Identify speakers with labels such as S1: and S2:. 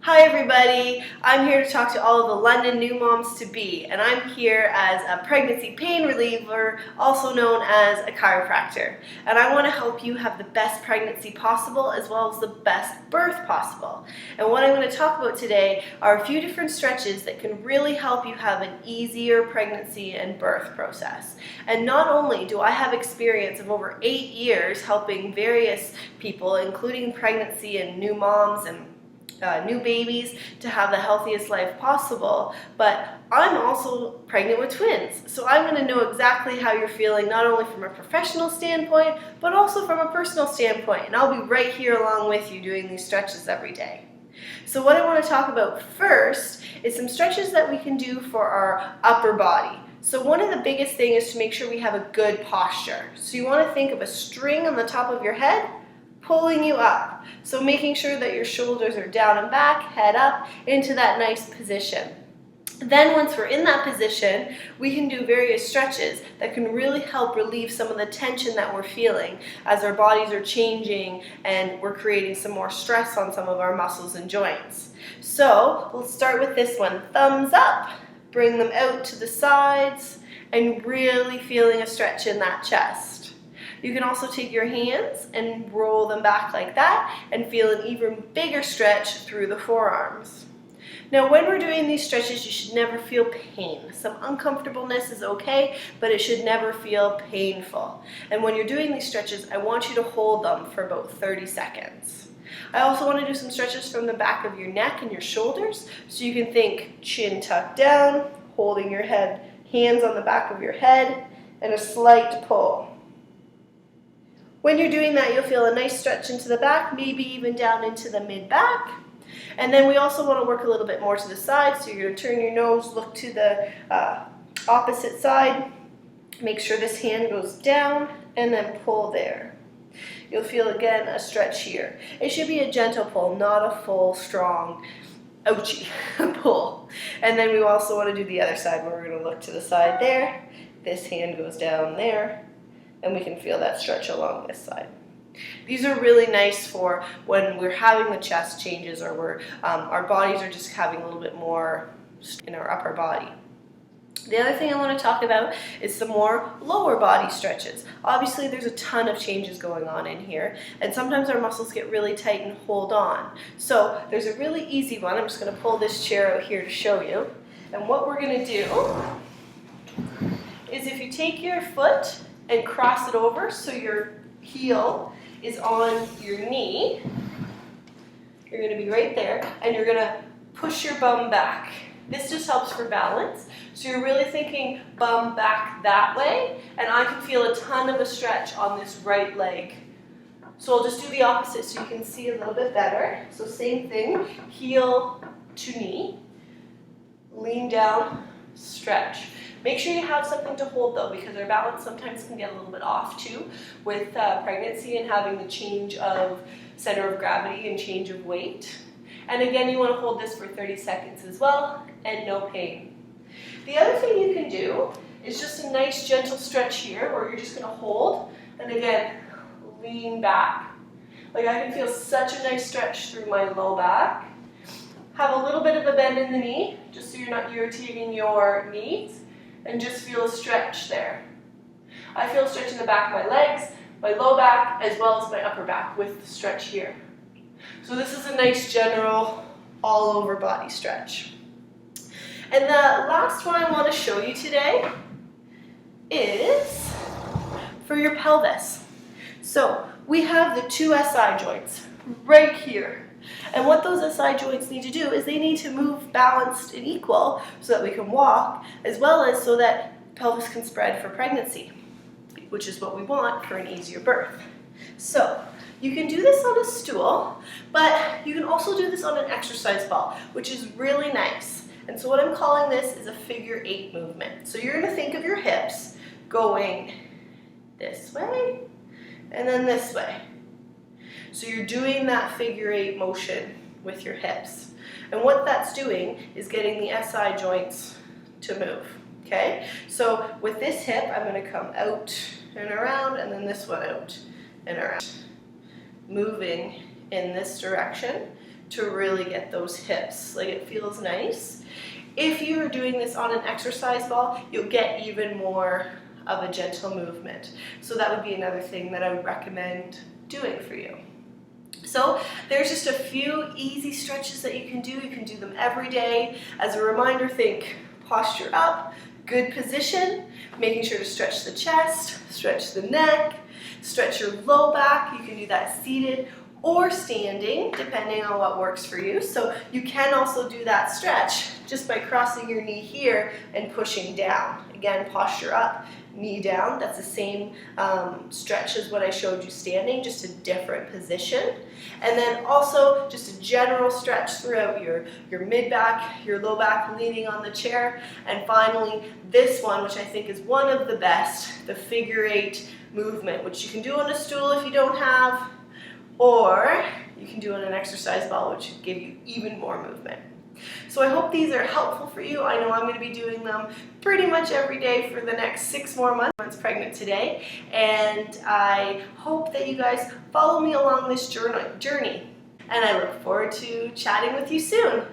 S1: Hi everybody, I'm here to talk to all of the London new moms to be, and I'm here as a pregnancy pain reliever, also known as a chiropractor. And I want to help you have the best pregnancy possible as well as the best birth possible. And what I'm going to talk about today are a few different stretches that can really help you have an easier pregnancy and birth process. And not only do I have experience of over 8 years helping various people, including pregnancy and new moms and new babies, to have the healthiest life possible, but I'm also pregnant with twins, so I'm going to know exactly how you're feeling, not only from a professional standpoint but also from a personal standpoint, and I'll be right here along with you doing these stretches every day. So what I want to talk about first is some stretches that we can do for our upper body. So one of the biggest things is to make sure we have a good posture. So you want to think of a string on the top of your head pulling you up. So making sure that your shoulders are down and back, head up, into that nice position. Then once we're in that position, we can do various stretches that can really help relieve some of the tension that we're feeling as our bodies are changing and we're creating some more stress on some of our muscles and joints. So we'll start with this one. Thumbs up, bring them out to the sides, and really feeling a stretch in that chest. You can also take your hands and roll them back like that and feel an even bigger stretch through the forearms. Now when we're doing these stretches, you should never feel pain. Some uncomfortableness is okay, but it should never feel painful. And when you're doing these stretches, I want you to hold them for about 30 seconds. I also want to do some stretches from the back of your neck and your shoulders. So you can think chin tucked down, holding your head, hands on the back of your head, and a slight pull. When you're doing that, you'll feel a nice stretch into the back, maybe even down into the mid-back. And then we also want to work a little bit more to the side, so you're going to turn your nose, look to the opposite side. Make sure this hand goes down, and then pull there. You'll feel, again, a stretch here. It should be a gentle pull, not a full, strong, ouchie pull. And then we also want to do the other side, where we're going to look to the side there. This hand goes down there. And we can feel that stretch along this side. These are really nice for when we're having the chest changes or our bodies are just having a little bit more in our upper body. The other thing I want to talk about is some more lower body stretches. Obviously there's a ton of changes going on in here, and sometimes our muscles get really tight and hold on. So there's a really easy one. I'm just going to pull this chair out here to show you. And what we're going to do is, if you take your foot and cross it over so your heel is on your knee, you're going to be right there, and you're going to push your bum back. This just helps for balance. So you're really thinking bum back that way, and I can feel a ton of a stretch on this right leg. So I'll just do the opposite so you can see a little bit better. So same thing, heel to knee, lean down, stretch. Make sure you have something to hold though, because our balance sometimes can get a little bit off too with pregnancy and having the change of center of gravity and change of weight. And again, you want to hold this for 30 seconds as well, and no pain. The other thing you can do is just a nice gentle stretch here, where you're just going to hold and again lean back. Like, I can feel such a nice stretch through my low back. Have a little bit of a bend in the knee, just so you're not irritating your knees. And just feel a stretch there. I feel a stretch in the back of my legs, my low back, as well as my upper back with the stretch here. So this is a nice general all over body stretch. And the last one I want to show you today is for your pelvis. So we have the two SI joints right here. And what those SI joints need to do is they need to move balanced and equal so that we can walk, as well as so that pelvis can spread for pregnancy, which is what we want for an easier birth. So you can do this on a stool, but you can also do this on an exercise ball, which is really nice. And so what I'm calling this is a figure 8 movement. So you're going to think of your hips going this way and then this way. So you're doing that figure 8 motion with your hips. And what that's doing is getting the SI joints to move, okay? So with this hip, I'm going to come out and around, and then this one out and around. Moving in this direction to really get those hips. Like, it feels nice. If you're doing this on an exercise ball, you'll get even more of a gentle movement. So that would be another thing that I would recommend doing for you. So there's just a few easy stretches that you can do. You can do them every day. As a reminder, think posture up, good position, making sure to stretch the chest, stretch the neck, stretch your low back. You can do that seated or standing, depending on what works for you. So you can also do that stretch just by crossing your knee here and pushing down. Again, posture up, knee down. That's the same stretch as what I showed you standing, just a different position. And then also just a general stretch throughout your mid-back, your low back, leaning on the chair. And finally, this one, which I think is one of the best, the figure 8 movement, which you can do on a stool if you don't have, or you can do on an exercise ball, which will give you even more movement. So I hope these are helpful for you. I know I'm going to be doing them pretty much every day for the next 6 more months. I'm pregnant today, and I hope that you guys follow me along this journey. And I look forward to chatting with you soon.